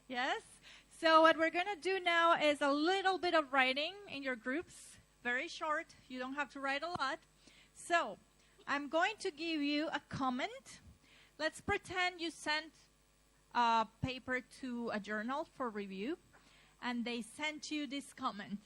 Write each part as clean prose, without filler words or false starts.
Yes? So what we're going to do now is a little bit of writing in your groups. Very short. You don't have to write a lot. So I'm going to give you a comment. Let's pretend you sent a paper to a journal for review, and they sent you this comment.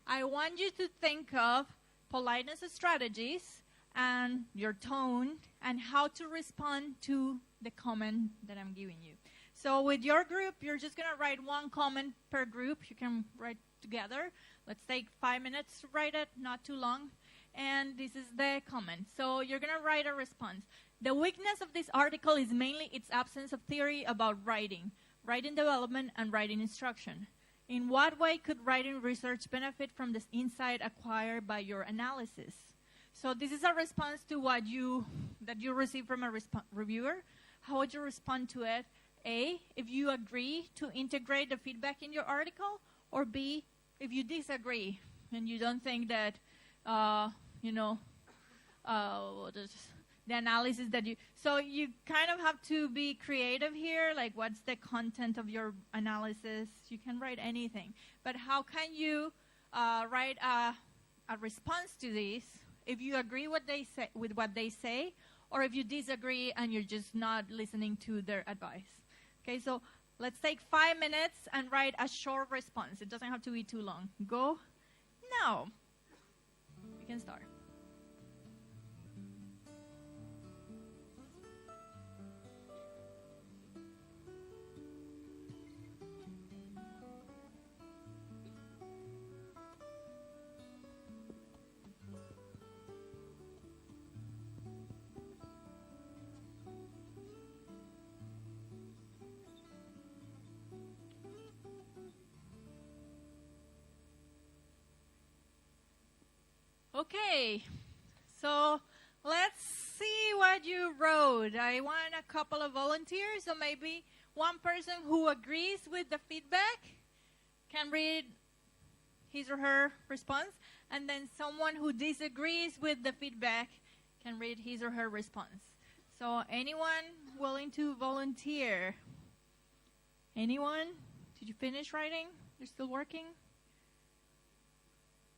I want you to think of politeness strategies and your tone and how to respond to the comment that I'm giving you. So with your group, you're just going to write one comment per group. You can write together. Let's take 5 minutes to write it, not too long. And this is the comment. So you're going to write a response. The weakness of this article is mainly its absence of theory about writing development, and writing instruction. In what way could writing research benefit from this insight acquired by your analysis? So this is a response to what you received from a reviewer. How would you respond to it? A, if you agree to integrate the feedback in your article, or B, if you disagree and you don't think that, the analysis that you... So you kind of have to be creative here, like what's the content of your analysis? You can write anything. But how can you write a response to this if you agree with what they say, or if you disagree and you're just not listening to their advice? Okay, so let's take 5 minutes and write a short response. It doesn't have to be too long. Go now. We can start. Okay, so let's see what you wrote. I want a couple of volunteers, so maybe one person who agrees with the feedback can read his or her response, and then someone who disagrees with the feedback can read his or her response. So anyone willing to volunteer? Anyone? Did you finish writing? You're still working?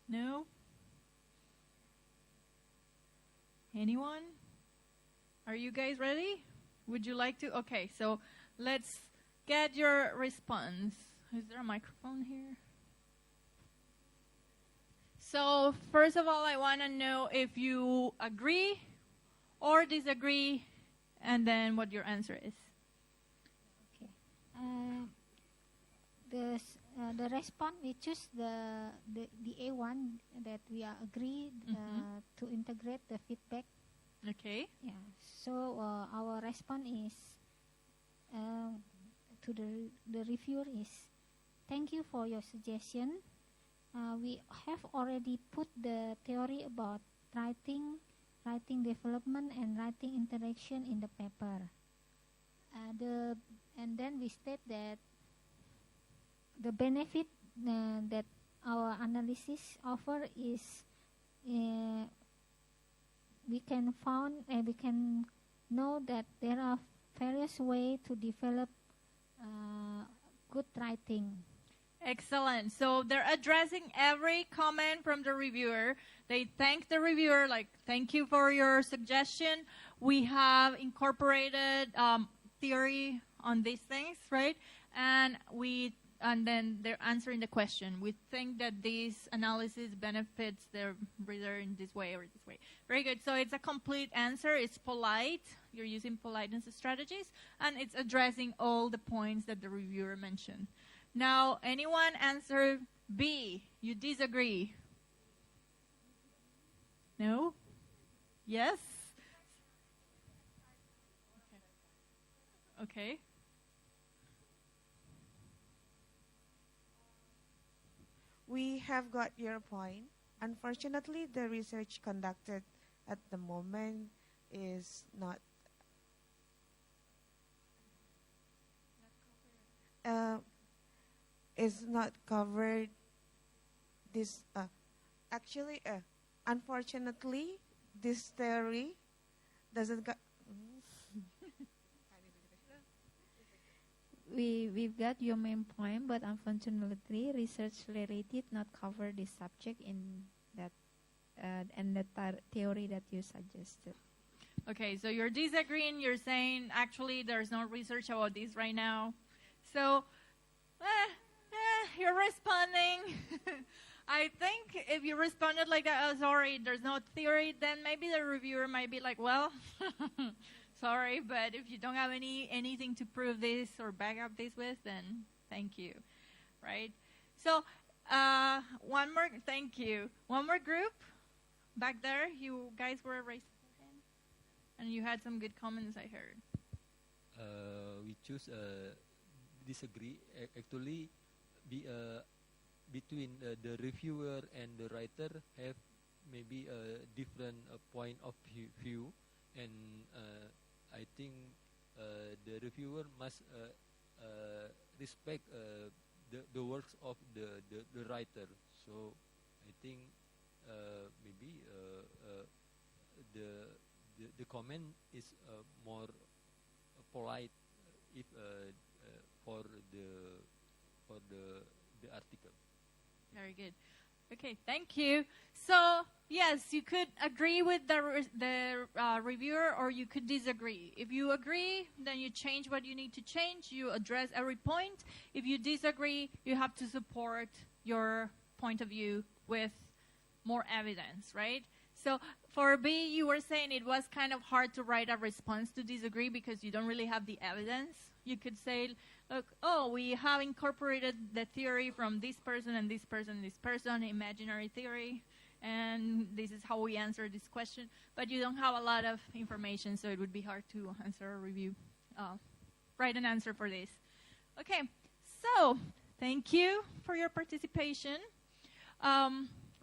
No? Anyone? Are you guys ready? Would you like to? Okay, so let's get your response. Is there a microphone here? So first of all, I want to know if you agree or disagree, and then what your answer is. Okay. The response, we choose the A1 that we are agreed to integrate the feedback. Okay. Yeah. So our response is to the reviewer is, thank you for your suggestion. We have already put the theory about writing development, and writing interaction in the paper. And then we state that the benefit that our analysis offer is we can know that there are various ways to develop good writing. Excellent. So they're addressing every comment from the reviewer. They thank the reviewer, like, thank you for your suggestion. We have incorporated theory on these things, right? And then they're answering the question. We think that this analysis benefits the reader in this way or this way. Very good. So it's a complete answer. It's polite. You're using politeness strategies. And it's addressing all the points that the reviewer mentioned. Now, anyone answer B? You disagree? No? Yes? Okay. We have got your point. Unfortunately, the research conducted at the moment is not covered. This actually, unfortunately, this theory doesn't we've got your main point, but unfortunately, research related not cover this subject in that and the theory that you suggested. Okay, so you're disagreeing. You're saying actually there's no research about this right now. So you're responding. I think if you responded like that, oh, sorry, there's no theory, then maybe the reviewer might be like, well, sorry, but if you don't have anything to prove this or back up this with, then thank you, right? So thank you. One more group back there. You guys were raising your hand, and you had some good comments, I heard. We choose disagree. Actually, between the reviewer and the writer have maybe a different point of view, and I think the reviewer must respect the works of the writer. So I think maybe the comment is more polite if for the article. Very good. Okay, thank you. So, yes, you could agree with the reviewer or you could disagree. If you agree, then you change what you need to change. You address every point. If you disagree, you have to support your point of view with more evidence, right? So, for B, you were saying it was kind of hard to write a response to disagree because you don't really have the evidence. You could say, look, oh, we have incorporated the theory from this person and this person and this person, imaginary theory, and this is how we answer this question. But you don't have a lot of information, so it would be hard to answer a review, write an answer for this. Okay, so thank you for your participation.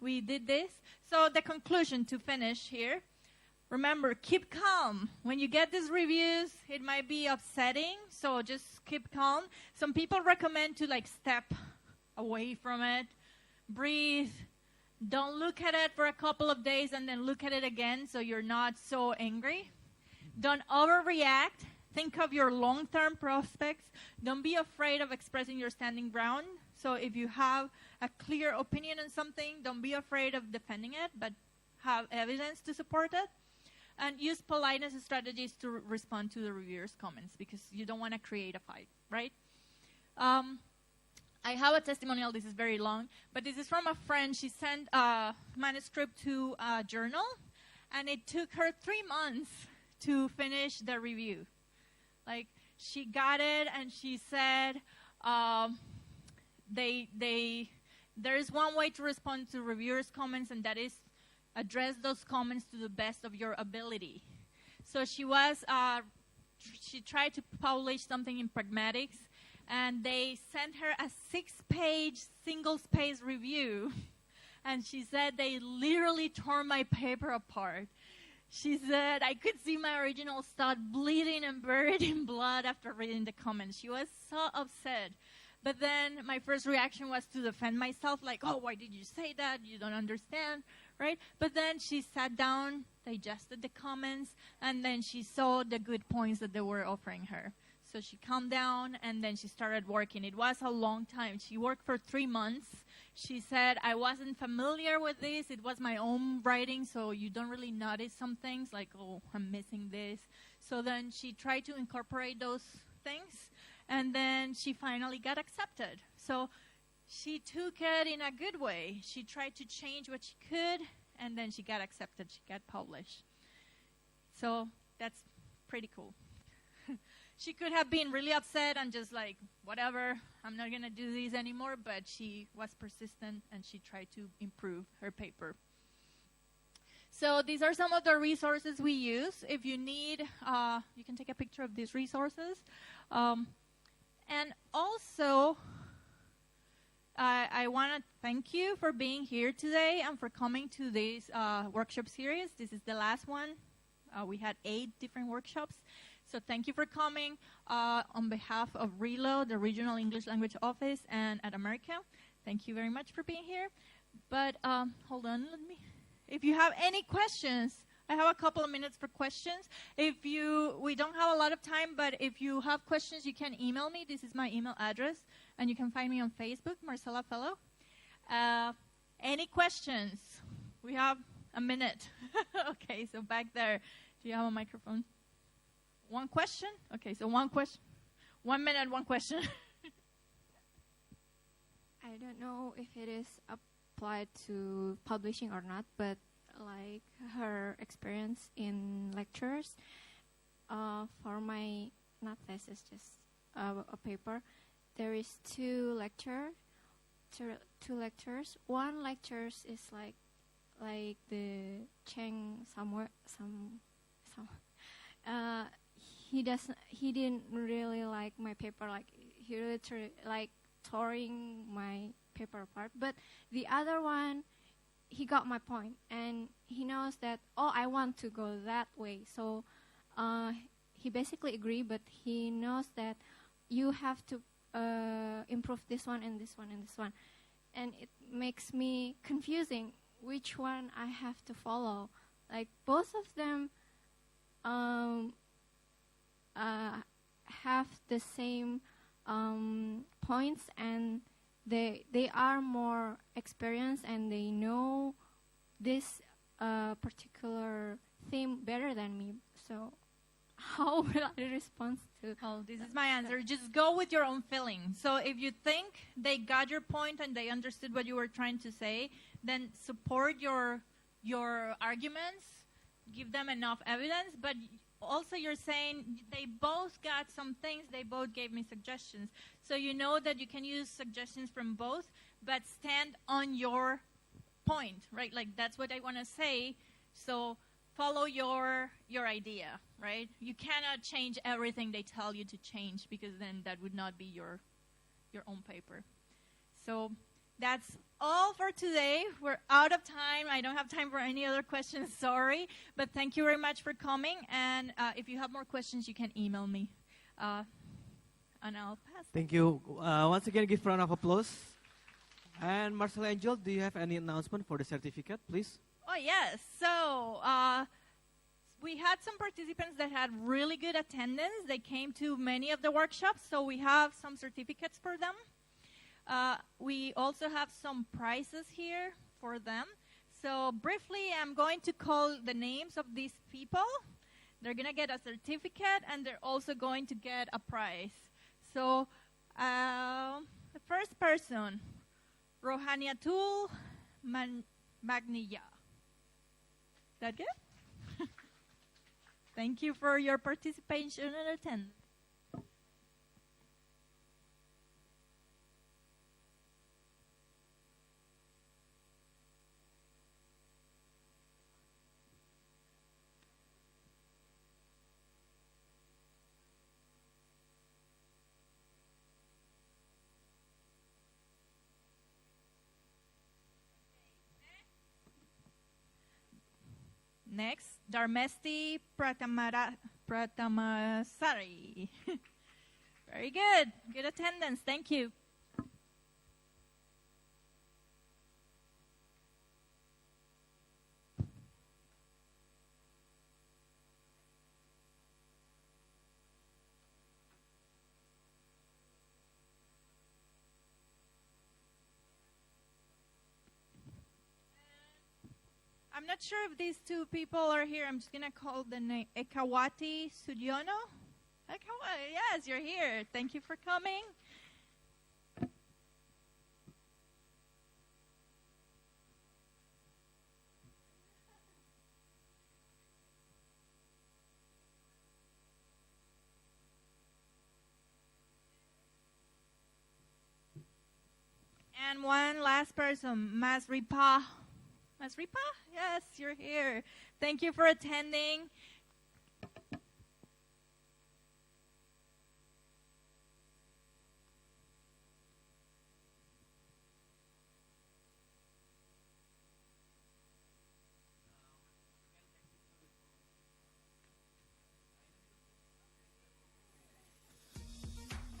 We did this. So the conclusion to finish here. Remember, keep calm. When you get these reviews, it might be upsetting, so just keep calm. Some people recommend to step away from it, breathe, don't look at it for a couple of days and then look at it again so you're not so angry. Don't overreact. Think of your long-term prospects. Don't be afraid of expressing your standing ground. So if you have a clear opinion on something, don't be afraid of defending it, but have evidence to support it. And use politeness strategies to respond to the reviewer's comments because you don't want to create a fight, right? I have a testimonial. This is very long, but this is from a friend. She sent a manuscript to a journal, and it took her 3 months to finish the review. She got it, and she said there's one way to respond to reviewers' comments, and that is address those comments to the best of your ability. So she tried to publish something in Pragmatics, and they sent her a 6-page, single-spaced review. And she said they literally tore my paper apart. She said, I could see my original start bleeding and buried in blood after reading the comments. She was so upset. But then my first reaction was to defend myself, oh, why did you say that? You don't understand, right? But then she sat down, digested the comments, and then she saw the good points that they were offering her. So she calmed down, and then she started working. It was a long time. She worked for 3 months. She said, I wasn't familiar with this. It was my own writing, so you don't really notice some things, oh, I'm missing this. So then she tried to incorporate those things. And then she finally got accepted. So she took it in a good way. She tried to change what she could, and then she got accepted. She got published. So that's pretty cool. She could have been really upset and just whatever, I'm not going to do this anymore, but she was persistent, and she tried to improve her paper. So these are some of the resources we use. If you need, you can take a picture of these resources. And also, I want to thank you for being here today and for coming to this workshop series. This is the last one. We had 8 different workshops. So thank you for coming on behalf of RELO, the Regional English Language Office, and at America. Thank you very much for being here. But hold on, if you have any questions, I have a couple of minutes for questions. We don't have a lot of time, but if you have questions, you can email me. This is my email address, and you can find me on Facebook, Marcela Fellow. Any questions? We have a minute. Okay, so back there, do you have a microphone? One question? Okay, so one question. 1 minute, one question. I don't know if it is applied to publishing or not, but like her experience in lectures, for my, not thesis, just a paper, there is two lectures. One lectures is like the Cheng he didn't really like my paper, like he literally like tearing my paper apart. But the other one, he got my point, and he knows that, oh, I want to go that way. So he basically agreed, but he knows that you have to improve this one and this one and this one. And it makes me confusing which one I have to follow. Like both of them have the same points, and they are more experienced and they know this particular theme better than me. So how will I respond to? Oh, this is my answer. Just go with your own feeling. So if you think they got your point and they understood what you were trying to say, then support your arguments, give them enough evidence. But also you're saying they both got some things, they both gave me suggestions. So you know that you can use suggestions from both, but stand on your point, right? Like that's what I want to say. So follow your idea, right? You cannot change everything they tell you to change, because then that would not be your own paper. So that's all for today. We're out of time. I don't have time for any other questions, sorry. But thank you very much for coming. And if you have more questions, you can email me. And I'll pass. Thank you. Once again, give a round of applause. And Marcela Angel, do you have any announcement for the certificate, please? Oh, yes. So we had some participants that had really good attendance. They came to many of the workshops, so we have some certificates for them. We also have some prizes here for them. So briefly, I'm going to call the names of these people. They're going to get a certificate, and they're also going to get a prize. So the first person, Rohaniatul Magniya. That good? Thank you for your participation and attendance. Next, Dharmesti Pratamasari. Very good. Good attendance. Thank you. I'm not sure if these two people are here. I'm just going to call the name Ekawati Sudyono. Yes, you're here. Thank you for coming. And one last person, Masripa. Masripa? Yes, you're here. Thank you for attending.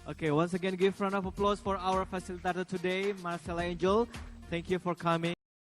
Okay, once again, give a round of applause for our facilitator today, Marcela Angel. Thank you for coming.